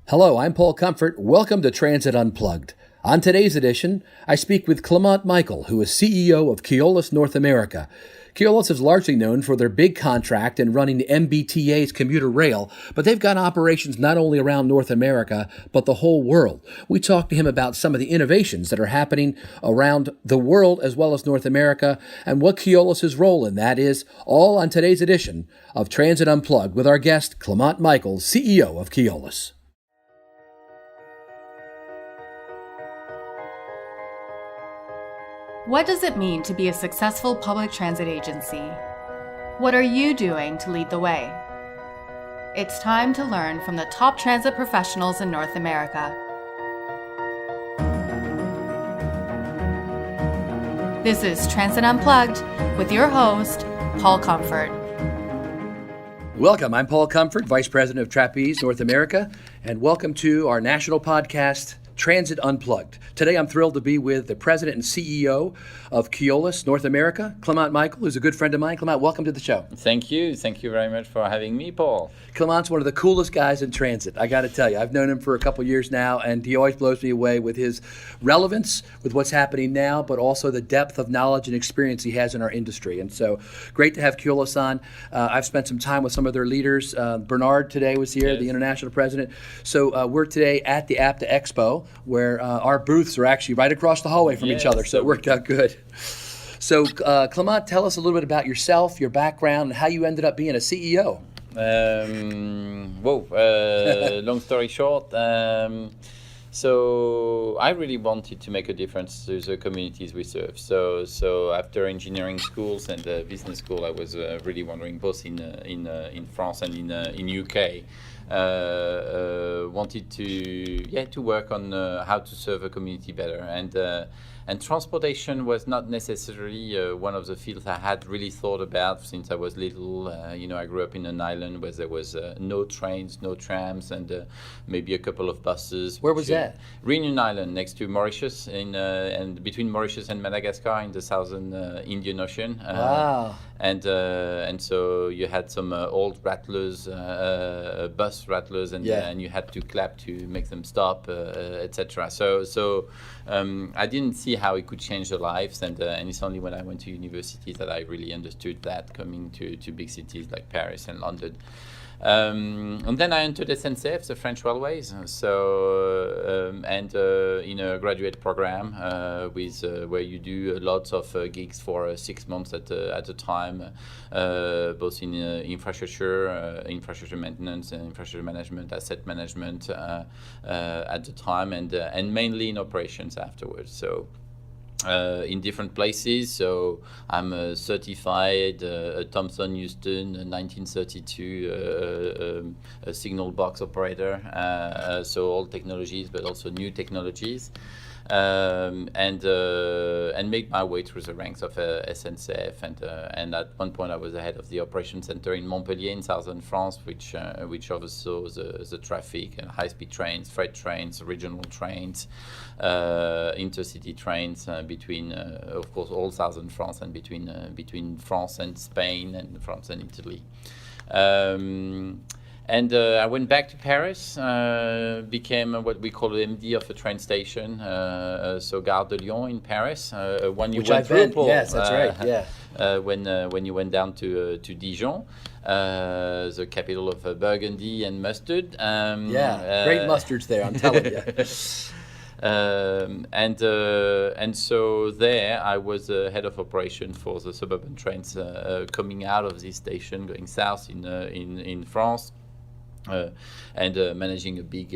Hello, I'm Paul Comfort. Welcome to Transit Unplugged. On today's edition, I speak with Clément Michel, who is CEO of Keolis North America. Keolis is largely known for their big contract in running the MBTA's commuter rail, but they've got operations not only around North America, but the whole world. We talked to him about some of the innovations that are happening around the world as well as North America, and what Keolis' role in that is, all on today's edition of Transit Unplugged with our guest, Clément Michel, CEO of Keolis. What does it mean to be a successful public transit agency? What are you doing to lead the way? It's time to learn from the top transit professionals in North America. This is Transit Unplugged with your host, Paul Comfort. Welcome, I'm Paul Comfort, Vice President of Trapeze North America, and welcome to our national podcast, Transit Unplugged. Today I'm thrilled to be with the President and CEO of Keolis North America, Clément Michel, who's a good friend of mine. Clément, welcome to the show. Thank you very much for having me, Paul. Clément's one of the coolest guys in transit, I got to tell you. I've known him for a couple years now, and he always blows me away with his relevance with what's happening now, but also the depth of knowledge and experience he has in our industry. And so great to have Keolis on. I've spent some time with some of their leaders. Bernard today was here, yes, the international president. So we're today at the APTA Expo, where our booths are actually right across the hallway from each other, so it worked out good. So Clément, tell us a little bit about yourself, your background, and how you ended up being a CEO. Long story short, so I really wanted to make a difference to the communities we serve. So after engineering schools and business school, I was really wondering, both in France and in UK. Wanted to work on how to serve a community better, and transportation was not necessarily one of the fields I had really thought about since I was little. I grew up in an island where there was no trains, no trams, and maybe a couple of buses. Where was that? Réunion Island, next to Mauritius, and between Mauritius and Madagascar in the southern Indian Ocean. Wow. And so you had some old rattlers, bus rattlers, and you had to clap to make them stop, etc. So I didn't see how it could change their lives, and it's only when I went to university that I really understood that, coming to big cities like Paris and London. And then I entered SNCF, the French Railways, in a graduate program where you do lots of gigs for 6 months at a time, both in infrastructure maintenance, infrastructure management, asset management at the time, and mainly in operations afterwards. So. In different places, so I'm certified Thomson Houston 1932 a signal box operator, so old technologies but also new technologies, and make my way through the ranks of SNCF, and at one point I was the head of the operations center in Montpellier in southern France, which oversaw the traffic and high-speed trains, freight trains, regional trains, intercity trains between, of course, all southern France and between France and Spain and France and Italy. And I went back to Paris, became what we call the MD of a train station, so Gare de Lyon in Paris. When you went through, Paul, yes, that's right. Yeah. When you went down to Dijon, the capital of Burgundy and mustard. Great mustards there, I'm telling you. And so there I was head of operation for the suburban trains coming out of this station going south in France. And managing a big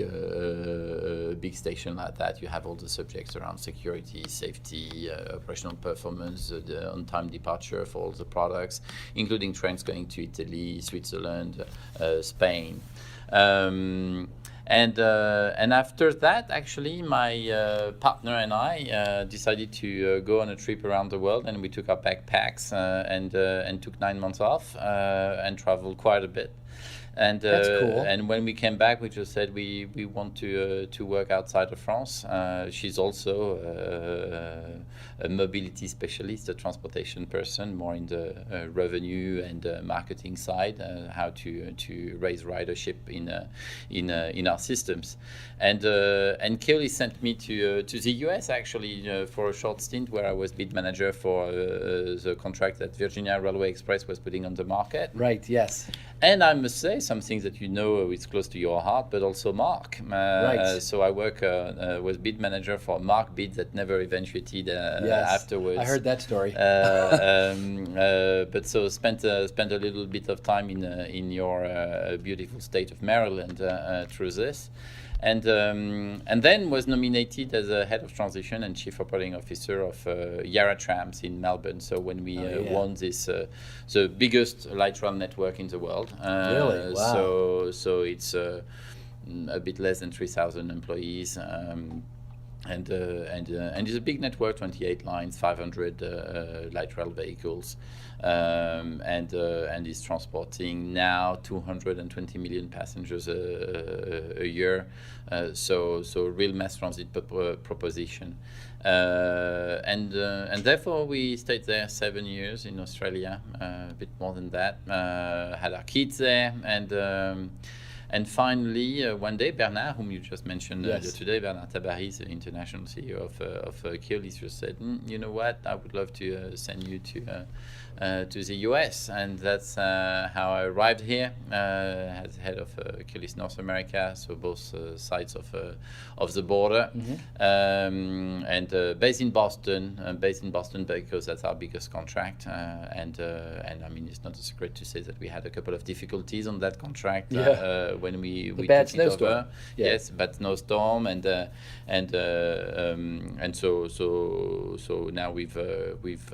station like that, you have all the subjects around security, safety, operational performance, the on-time departure for all the products, including trains going to Italy, Switzerland, Spain. And after that, actually, my partner and I decided to go on a trip around the world, and we took our backpacks and took 9 months off and traveled quite a bit. And That's cool. And when we came back, we just said we want to work outside of France. She's also a mobility specialist, a transportation person, more in the revenue and marketing side, how to raise ridership in our systems. And Keolis sent me to the US actually for a short stint where I was bid manager for the contract that Virginia Railway Express was putting on the market. Right, yes. And I must say something that you know is close to your heart, but also Mark. Right. So I was bid manager for Mark bid that never eventuated afterwards. I heard that story. But so spent a little bit of time in your beautiful state of Maryland through this. And then was nominated as a head of transition and chief operating officer of Yarra Trams in Melbourne. So when we won this, the biggest light rail network in the world. Really? Wow. So it's a bit less than 3,000 employees. And it's a big network, 28 lines, 500 light rail vehicles, and is transporting now 220 million passengers a year. So real mass transit proposition. And therefore we stayed there 7 years in Australia, a bit more than that. Had our kids there, and finally, one day, Bernard, whom you just mentioned today, Bernard Tabary, the international CEO of Keolis, just said, you know what, I would love to send you to the US. And that's how I arrived here as head of Keolis North America, so both sides of the border, and based in Boston because that's our biggest contract. And I mean, it's not a secret to say that we had a couple of difficulties on that contract. When we bad took snowstorm. it over. Yes, bad snowstorm, and so now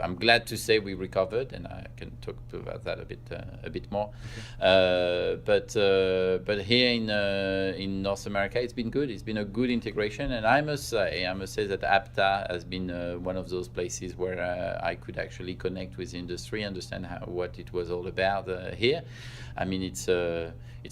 I'm glad to say we recovered, and I can talk about that a bit more. But here in North America, it's been good. It's been a good integration, and I must say that APTA has been one of those places where I could actually connect with the industry, understand what it was all about here. I mean, it's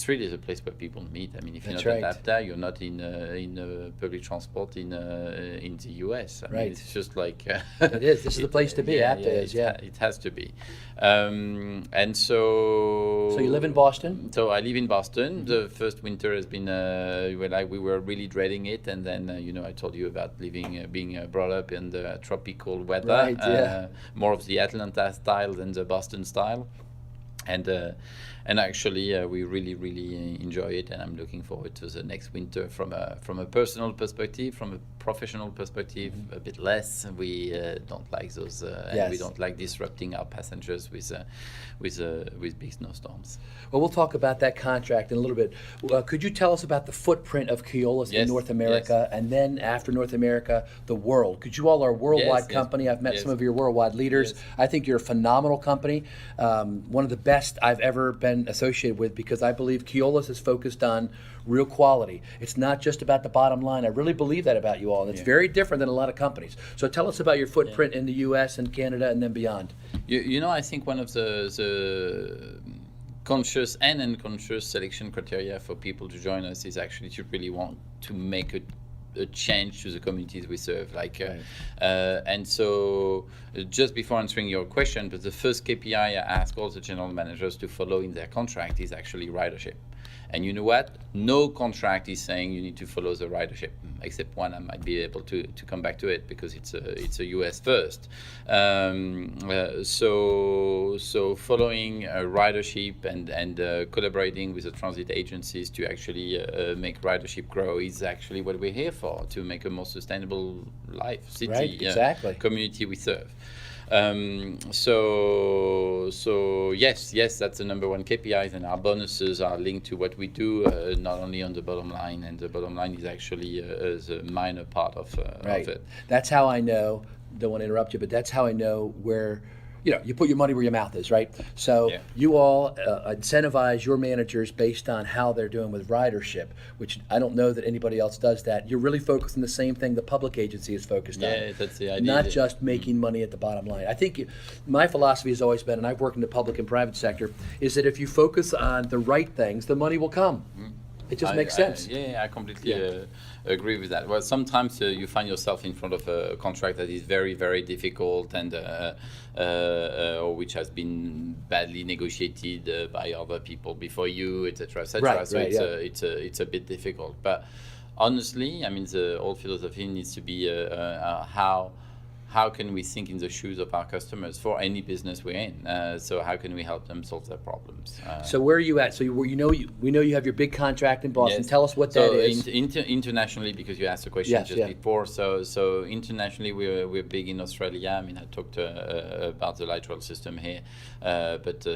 really the place where people meet. I mean, if you're not at APTA, you're not in public transport in the US. I mean, it's just like it is. This is the place to be. APTA is. It has to be. And so you live in Boston? So I live in Boston. The first winter has been we were really dreading it, and then I told you about being brought up in the tropical weather. Right. More of the Atlanta style than the Boston style. And actually, we really enjoy it, and I'm looking forward to the next winter from a personal perspective, from a professional perspective, a bit less. We don't like those, and we don't like disrupting our passengers with big snowstorms. Well, we'll talk about that contract in a little bit. Could you tell us about the footprint of Keolis in North America, and then after North America, the world? Because you all are a worldwide company. I've met some of your worldwide leaders. I think you're a phenomenal company, one of the best I've ever been associated with, because I believe Keolis is focused on real quality. It's not just about the bottom line. I really believe that about you all, and it's very different than a lot of companies. So tell us about your footprint in the U.S. and Canada and then beyond. I think one of the conscious and unconscious selection criteria for people to join us is actually to really want to make a change to the communities we serve. And so just before answering your question, but the first KPI I ask all the general managers to follow in their contract is actually ridership. And you know what? No contract is saying you need to follow the ridership, except one. I might be able to come back to it because it's a US first. So following ridership and collaborating with the transit agencies to actually make ridership grow is actually what we're here for, to make a more sustainable life, city, community we serve. So yes, that's the number one KPIs, and our bonuses are linked to what we do, not only on the bottom line, and the bottom line is actually a minor part of it. That's how I know, don't want to interrupt you, but that's how I know where you put your money where your mouth is, right? So Yeah. you all incentivize your managers based on how they're doing with ridership, which I don't know that anybody else does that. You're really focused on the same thing the public agency is focused on. Yeah, that's the idea. Not just making money at the bottom line. I think my philosophy has always been, and I've worked in the public and private sector, is that if you focus on the right things, the money will come. It just makes sense. I completely agree with that. Well, sometimes you find yourself in front of a contract that is very, very difficult and or which has been badly negotiated by other people before you, etc., etc. Right, So right, it's a bit difficult. But honestly, I mean, the whole philosophy needs to be how can we think in the shoes of our customers for any business we're in? So how can we help them solve their problems? So where are you at? So we know you have your big contract in Boston. Yes. Tell us what that is. Internationally, because you asked a question before. So internationally, we're big in Australia. I mean, I talked about the light rail system here, but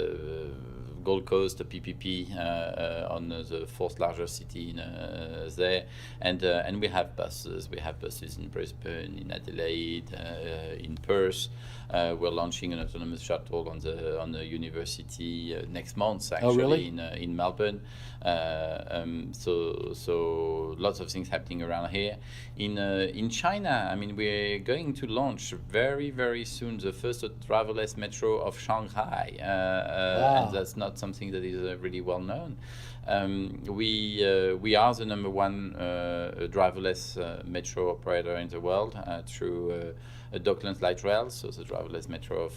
Gold Coast, the PPP on the fourth largest city there, and we have buses. We have buses in Brisbane, in Adelaide, in Perth. We're launching an autonomous shuttle on the university next month. Actually, really? in Melbourne. So lots of things happening around here. In China, I mean, we're going to launch very, very soon the first driverless metro of Shanghai. Wow. And that's not something that is really well known. We are the number one driverless metro operator in the world through Docklands Light Rail, so the driverless metro of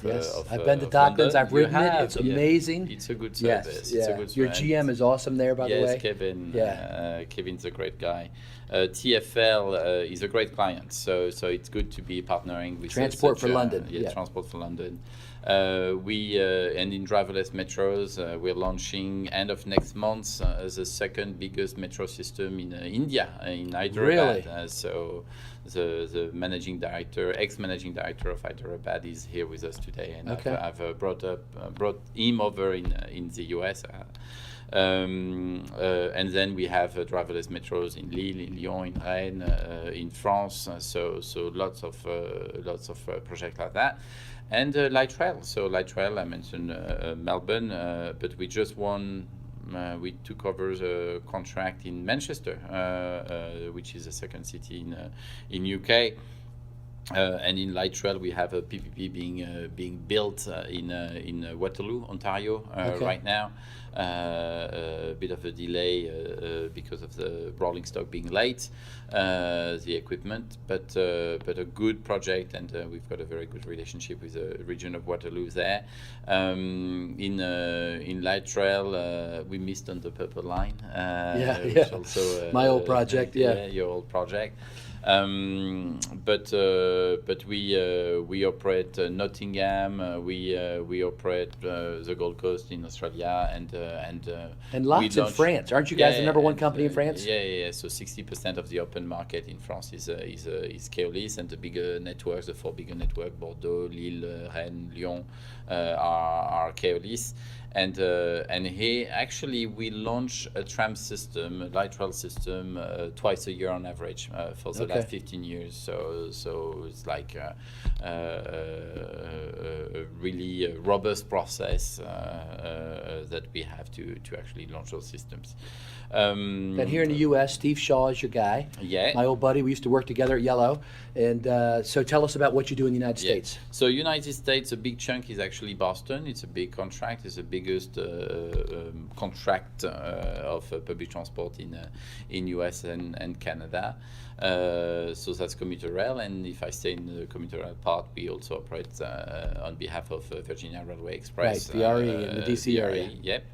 I've been to of Docklands. London. I've ridden it. It's amazing. It's a good Yes, service. yeah. It's a good Your service. GM is awesome there, by the way. Yes, Kevin. Yeah. Kevin's a great guy. TfL is a great client, so it's good to be partnering with Transport for London. Yeah, Transport for London. And in driverless metros, we're launching end of next month the second biggest metro system in India, in Hyderabad. Really? So the managing director, ex-managing director of Hyderabad, is here with us today, and Okay. I've brought him over in the US. And then we have driverless metros in Lille, in Lyon, in Rennes, in France. So lots of projects like that. And light rail. So light rail, I mentioned Melbourne, but we just won. We took over the contract in Manchester, which is the second city in UK. And in light rail, we have a PPP being built in Waterloo, Ontario, right now. A bit of a delay because of the rolling stock being late, the equipment, but a good project, and we've got a very good relationship with the region of Waterloo there. In light rail, we missed on the Purple Line. Which also, my old project. Your old project. But we operate Nottingham, we operate the Gold Coast in Australia, and lots in France. Aren't you guys the number one company in France? Yeah. So 60% of the open market in France is Keolis, and the bigger networks, the four bigger networks, Bordeaux, Lille, Rennes, Lyon, are Keolis. And here, actually, we launch a tram system, a light rail system, twice a year on average for the last 15 years. So it's like a really robust process that we have to actually launch those systems. And here in the U.S., Steve Shaw is your guy. Yeah. My old buddy. We used to work together at Yellow. And so tell us about what you do in the United States. So United States, a big chunk is actually Boston. It's a big contract. It's the biggest contract of public transport in U.S. and Canada. So that's commuter rail. And if I stay in the commuter rail part, we also operate on behalf of Virginia Railway Express. Right, VRE in the DC area. Yep.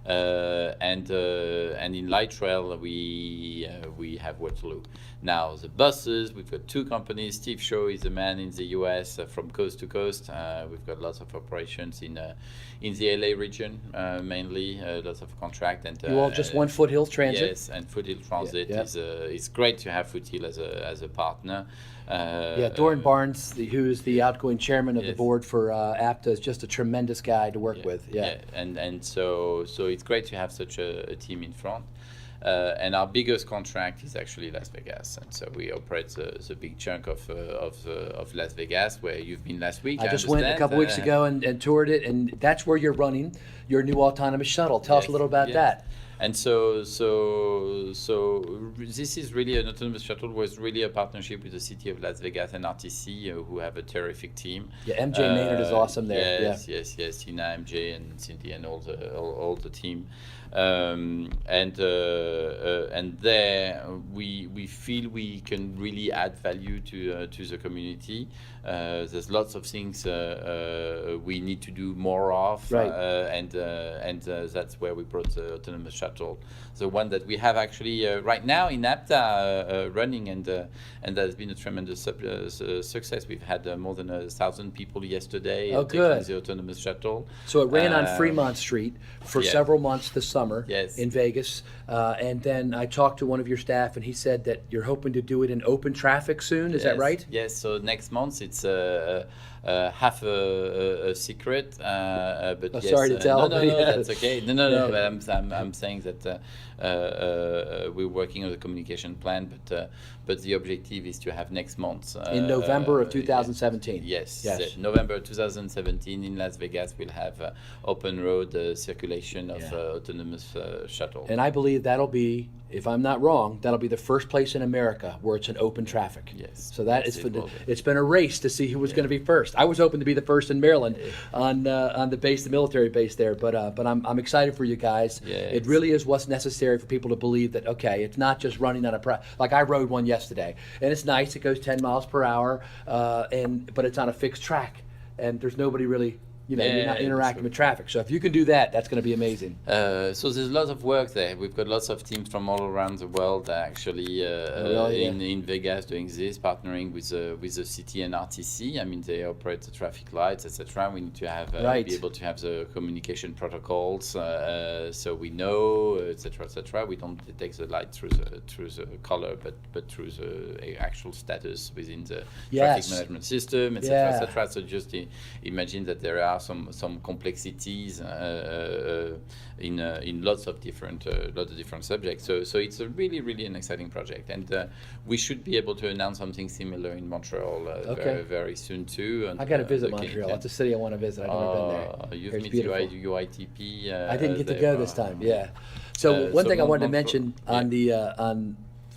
And in light rail we have Waterloo. Now the buses, we've got two companies. Steve Shaw is the man in the US from coast to coast. We've got lots of operations in the LA region mainly, lots of contract. And you all just won Foothill Transit. Yes, and Foothill Transit is great to have Foothill as a partner. Doran Barnes, who is the outgoing chairman of the board for APTA, is just a tremendous guy to work with. And so it's great to have such a team in front. And our biggest contract is actually Las Vegas, and so we operate the big chunk of Las Vegas, where you've been last week. I just went a couple weeks ago and toured it, and that's where you're running your new autonomous shuttle. Tell us a little about that. And so this is really an autonomous shuttle. Was really a partnership with the city of Las Vegas and RTC, who have a terrific team. Yeah, MJ Maynard is awesome there. Yes, Tina, MJ, and Cindy, and all the team. And there we feel we can really add value to the community. There's lots of things we need to do more of, right. And that's where we brought the autonomous shuttle, the one that we have actually right now in APTA running, and that's been a tremendous success. We've had more than 1,000 people yesterday taking the autonomous shuttle. So it ran on Fremont Street for several months this summer in Vegas, and then I talked to one of your staff, and he said that you're hoping to do it in open traffic soon. Is that right? Yes. So next month it's half a secret, but yes. Sorry to tell. No, that's okay. No. But I'm saying that we're working on the communication plan, but the objective is to have next month in November of 2017. Yes. November 2017 in Las Vegas we'll have open road circulation of autonomous shuttle. And I believe that'll be, if I'm not wrong, that'll be the first place in America where it's an open traffic. Yes. So that is it's been a race to see who was going to be first. I was hoping to be the first in Maryland on the base, the military base there. But I'm excited for you guys. Yes. It really is what's necessary for people to believe that it's not just running on like I rode one yesterday, and it's nice. It goes 10 miles per hour, but it's on a fixed track, and there's nobody really. You're not interacting with traffic. So if you can do that, that's going to be amazing. So there's a lot of work there. We've got lots of teams from all around the world actually in Vegas doing this, partnering with the city and RTC. I mean, they operate the traffic lights, etc. We need to have be able to have the communication protocols, so we know, etc. We don't detect the light through the color, but through the actual status within the traffic management system, etc. So just imagine that there are some complexities in lots of different subjects. So it's a really an exciting project, and we should be able to announce something similar in Montreal very soon too. And, I got to visit Montreal. That's a city I want to visit. I've never been there. You've met UITP. I didn't get to go this time. Yeah. So one thing I wanted to mention on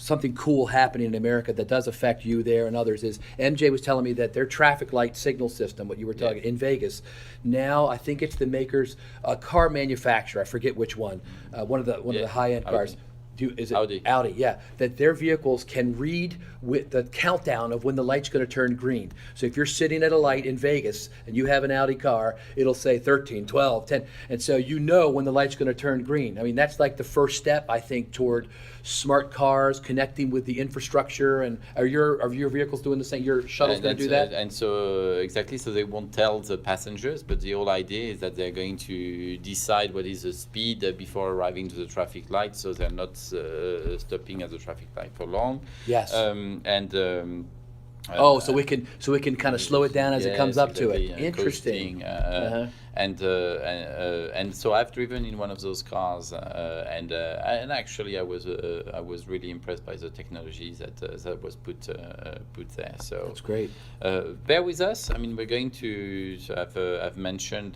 something cool happening in America that does affect you there and others is MJ was telling me that their traffic light signal system, what you were talking in Vegas, now I think it's the maker's car manufacturer, I forget which one, one of the high-end cars. Is it Audi? Yeah, that their vehicles can read with the countdown of when the light's going to turn green. So if you're sitting at a light in Vegas and you have an Audi car, it'll say 13, 12, 10, and so you know when the light's going to turn green. I mean, that's like the first step, I think, toward smart cars connecting with the infrastructure. And are your vehicles doing the same? Your shuttle's going to do that? And so exactly, so they won't tell the passengers, but the whole idea is that they're going to decide what is the speed before arriving to the traffic light, so they're not stopping at the traffic light for long. Yes. So we can kind of slow it down as it comes up to it. Interesting. And so I've driven in one of those cars, and actually I was really impressed by the technology that was put there. So that's great. Bear with us. I mean, we're going to. So I've mentioned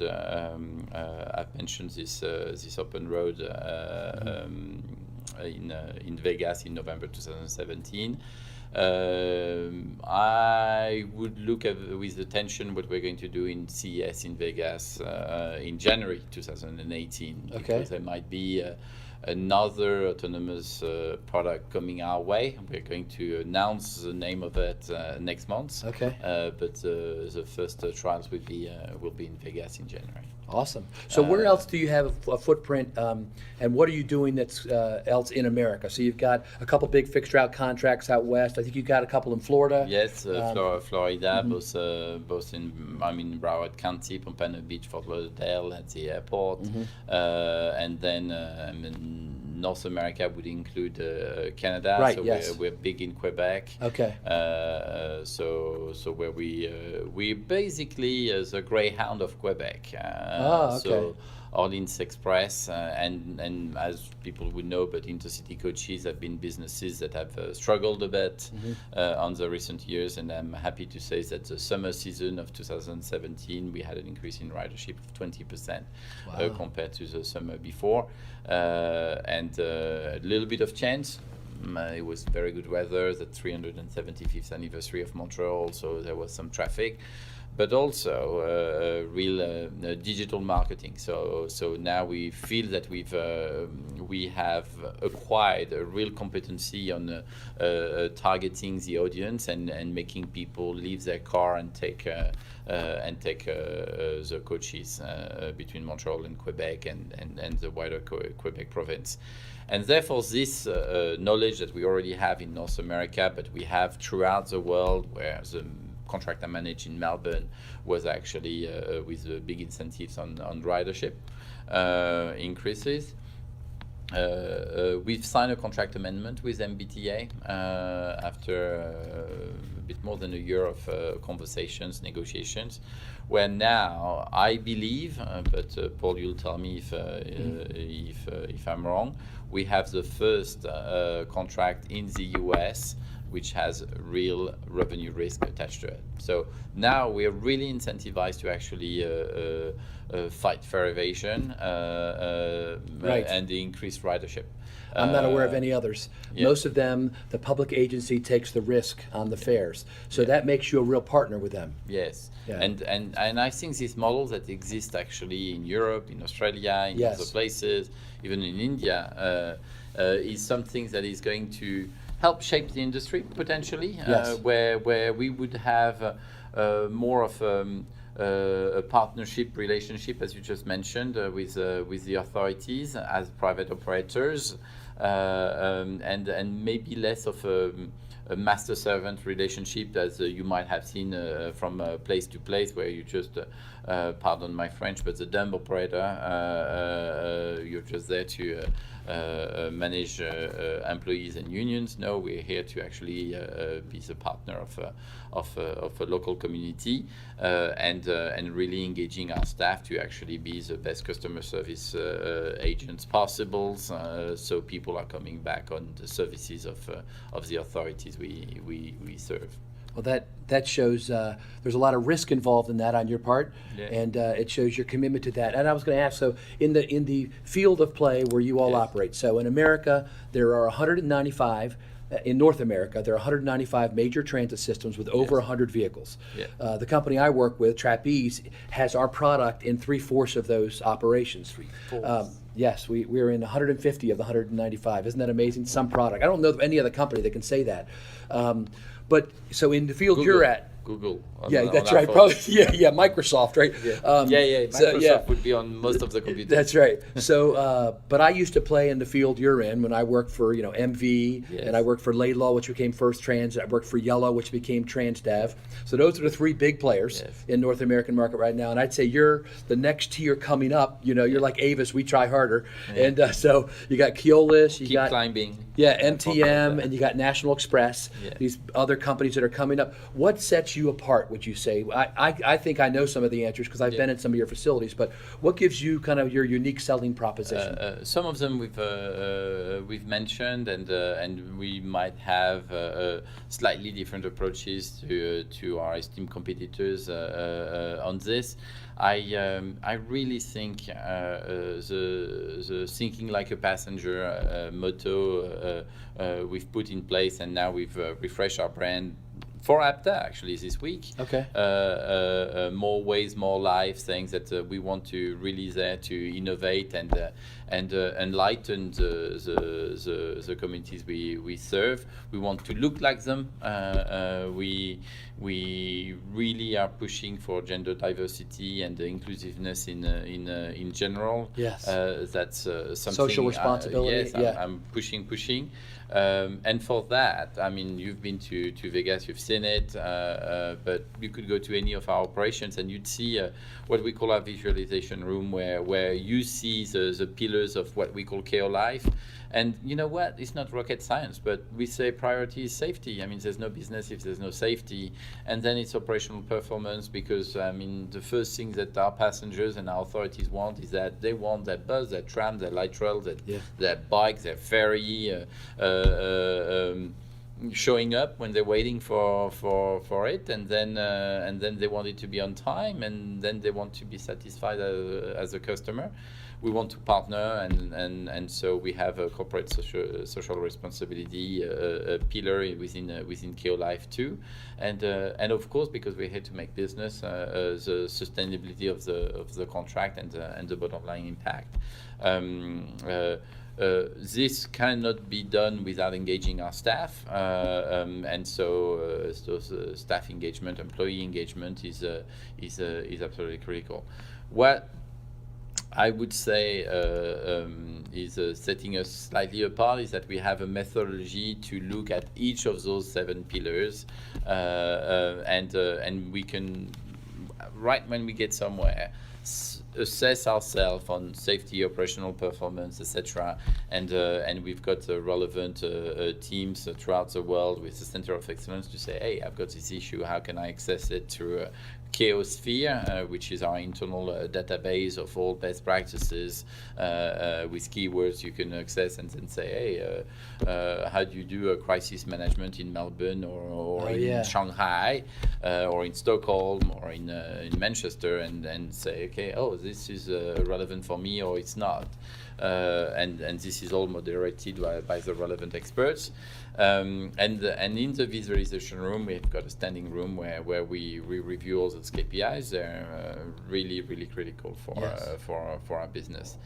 this open road in Vegas in November 2017. I would look at with attention what we're going to do in CES in Vegas in January 2018. Because there might be another autonomous product coming our way. We're going to announce the name of it next month. But the first trials will be in Vegas in January. Awesome. So where else do you have a footprint, and what are you doing that's else in America? So you've got a couple big fixed route contracts out west. I think you've got a couple in Florida. Yes, Florida, both in Broward County, Pompano Beach, Fort Lauderdale at the airport, and then in North America would include Canada. Right. So yes. we're big in Quebec. So where we basically the Greyhound of Quebec. So Orleans Express, and as people would know, but intercity coaches have been businesses that have struggled a bit on the recent years, and I'm happy to say that the summer season of 2017 we had an increase in ridership of 20% compared to the summer before, and a little bit of chance. It was very good weather, the 375th anniversary of Montreal, so there was some traffic, but also real digital marketing. So now we feel that we have acquired a real competency on targeting the audience and making people leave their car and take the coaches between Montreal and Quebec and the wider Quebec province. And therefore, this knowledge that we already have in North America, but we have throughout the world, where the contract I managed in Melbourne was actually with big incentives on ridership increases. We've signed a contract amendment with MBTA after a bit more than a year of conversations, negotiations, where now I believe, but Paul, you'll tell me if I'm wrong, we have the first contract in the US which has real revenue risk attached to it. So now we are really incentivized to actually fight fare evasion and the increased ridership. I'm not aware of any others. Yeah. Most of them, the public agency takes the risk on the fares. So that makes you a real partner with them. Yes. Yeah. And I think this model that exists actually in Europe, in Australia, in other places, even in India, is something that is going to help shape the industry potentially, where we would have more of a partnership relationship, as you just mentioned, with the authorities as private operators, and maybe less of a master-servant relationship as you might have seen from place to place, where you just, pardon my French, but the dumb operator, you're just there to manage employees and unions. No, we're here to actually be the partner of a local community and really engaging our staff to actually be the best customer service agents possible, so people are coming back on the services of the authorities we serve. Well, that shows there's a lot of risk involved in that on your part, and it shows your commitment to that. And I was going to ask, so in the field of play where you all operate, so in America there are 195. In North America, there are 195 major transit systems with over 100 vehicles. Yeah. The company I work with, Trapeze, has our product in 3/4 of those operations. Yes, we're in 150 of the 195. Isn't that amazing? Some product. I don't know of any other company that can say that. But so in the field you're at, Google. That's right. Probably, Microsoft, right? Microsoft would be on most of the computers. That's right. So, but I used to play in the field you're in when I worked for, MV, and I worked for Laidlaw, which became First Trans. I worked for Yellow, which became TransDev. So those are the three big players in North American market right now. And I'd say you're the next tier coming up. You're like Avis, we try harder. Yeah. And so you got Keolis, you got climbing. MTM, and you got National Express. Yeah. These other companies that are coming up. What sets you apart, would you say? I think I know some of the answers because I've been in some of your facilities, but what gives you kind of your unique selling proposition? Some of them we've mentioned, and we might have slightly different approaches to our esteemed competitors on this. I really think the thinking like a passenger motto we've put in place, and now we've refreshed our brand for APTA actually this week. Okay. More ways, more lives, saying that we want to really there to innovate and enlighten the communities we serve. We want to look like them. We really are pushing for gender diversity and inclusiveness in general. Yes. That's something. Social responsibility. I'm pushing. And for that, I mean, you've been to Vegas, you've seen it, but you could go to any of our operations and you'd see what we call our visualization room, where you see the pillars of what we call Keolis, And you know what? It's not rocket science, but we say priority is safety. I mean, there's no business if there's no safety. And then it's operational performance, because, I mean, the first thing that our passengers and our authorities want is that they want their bus, their tram, their light rail, their bike, their ferry, showing up when they're waiting for it, and then they want it to be on time, and then they want to be satisfied as a customer. We want to partner, and so we have a corporate social responsibility pillar within Keolis too, and of course, because we're here to make business, the sustainability of the contract and the bottom line impact. This cannot be done without engaging our staff, and so staff engagement, employee engagement is absolutely critical. What I would say is setting us slightly apart is that we have a methodology to look at each of those 7 pillars, and we can, right when we get somewhere, assess ourselves on safety, operational performance, etc. And we've got relevant teams throughout the world with the Center of Excellence to say, hey, I've got this issue. How can I access it through Keosphere, which is our internal database of all best practices with keywords you can access, and then say, hey, how do you do a crisis management in Melbourne or in Shanghai or in Stockholm or in Manchester, and say, okay, oh, this is relevant for me or it's not. And this is all moderated by the relevant experts. And in the visualization room, we've got a standing room where we review all those KPIs. They're really, really critical for our business.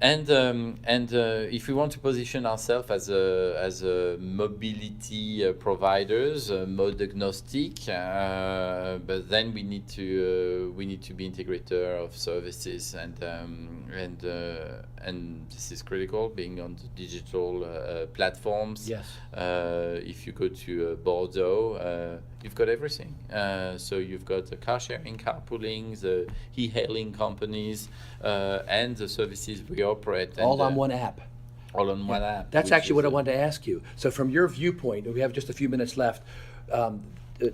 And if we want to position ourselves as a mobility providers, mode agnostic, but then we need to be integrator of services, and this is critical, being on the digital platforms. Yes. If you go to Bordeaux, you've got everything. So you've got the car sharing, carpooling, the e-hailing companies, and the services we operate. All on one app. All on one app. That's actually what I wanted to ask you. So from your viewpoint, we have just a few minutes left.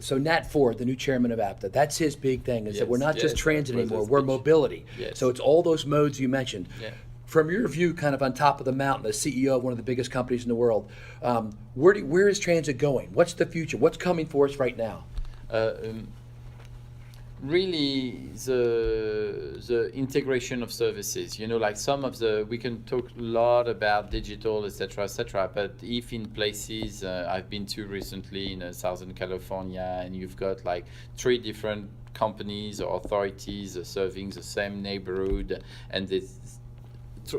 So Nat Ford, the new chairman of APTA, that's his big thing, is that we're not just transit anymore, we're mobility. Yes. So it's all those modes you mentioned. Yeah. From your view, kind of on top of the mountain, as CEO of one of the biggest companies in the world, where is transit going? What's the future? What's coming for us right now? Really, the integration of services. Like some of we can talk a lot about digital, etc., but if in places I've been to recently in Southern California, and you've got like 3 different companies or authorities serving the same neighborhood, and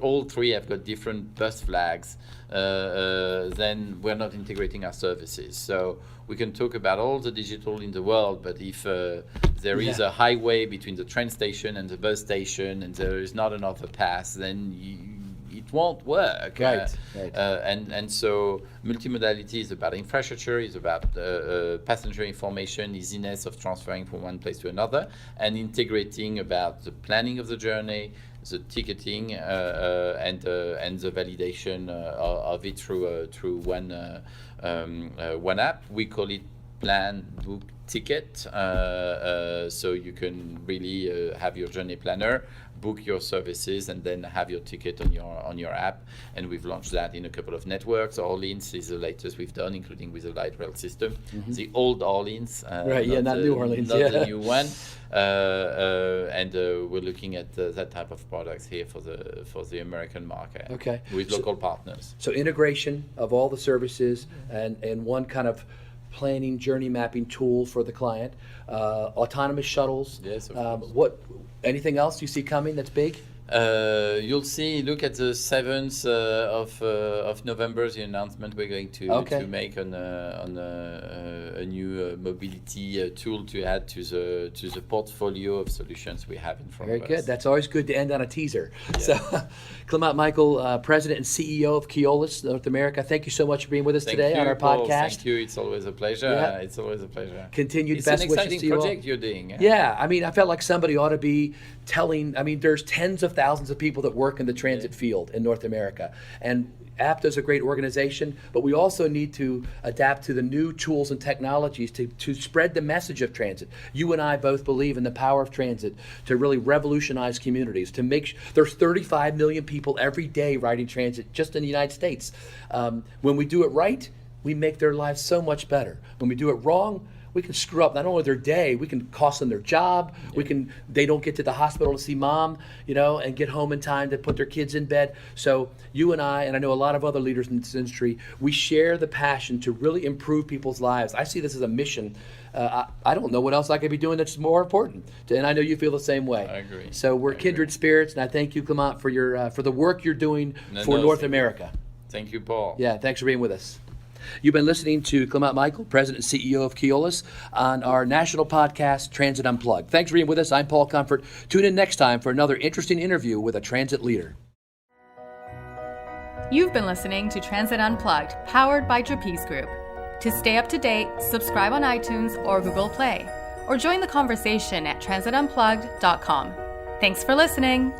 all 3 have got different bus flags, then we're not integrating our services. So we can talk about all the digital in the world, but if there is a highway between the train station and the bus station, and there is not another pass, then it won't work. Right. And so multimodality is about infrastructure, is about passenger information, easiness of transferring from one place to another, and integrating about the planning of the journey, the ticketing, and the validation of it through one app. We call it Plan, Book, Ticket. So you can really have your journey planner, book your services, and then have your ticket on your app. And we've launched that in a couple of networks. Orleans is the latest we've done, including with the light rail system. Mm-hmm. The old Orleans, not New Orleans, not the new one. And we're looking at that type of products here for the American market. Okay. With local partners. So integration of all the services and one kind of planning, journey mapping tool for the client. Autonomous shuttles. Yes, of course. Anything else you see coming that's big? You'll see. Look at the 7th of November. The announcement we're going to make on a new mobility tool to add to the portfolio of solutions we have in front of us. Very good. That's always good to end on a teaser. Yeah. So, Clément Michel, President and CEO of Keolis North America. Thank you so much for being with us today on our Paul. podcast. Thank you. It's always a pleasure. Yeah. It's always a pleasure. Continued best wishes to you all. It's an exciting project you're doing. Yeah. I mean, I felt like somebody ought to be telling. I mean, there's tens of thousands of people that work in the transit field in North America, and APTA is a great organization, but we also need to adapt to the new tools and technologies to spread the message of transit. You and I both believe in the power of transit to really revolutionize communities, to make there's 35 million people every day riding transit just in the United States. When we do it right, we make their lives so much better. When we do it wrong, we can screw up not only their day, we can cost them their job. They don't get to the hospital to see mom, and get home in time to put their kids in bed. So you and I know a lot of other leaders in this industry, we share the passion to really improve people's lives. I see this as a mission. I don't know what else I could be doing that's more important. And I know you feel the same way. I agree. So we're kindred spirits, and I thank you, Clément, for your for the work you're doing for North America. Thank you, Paul. Yeah, thanks for being with us. You've been listening to Clément Michel, President and CEO of Keolis, on our national podcast, Transit Unplugged. Thanks for being with us. I'm Paul Comfort. Tune in next time for another interesting interview with a transit leader. You've been listening to Transit Unplugged, powered by Trapeze Group. To stay up to date, subscribe on iTunes or Google Play, or join the conversation at transitunplugged.com. Thanks for listening.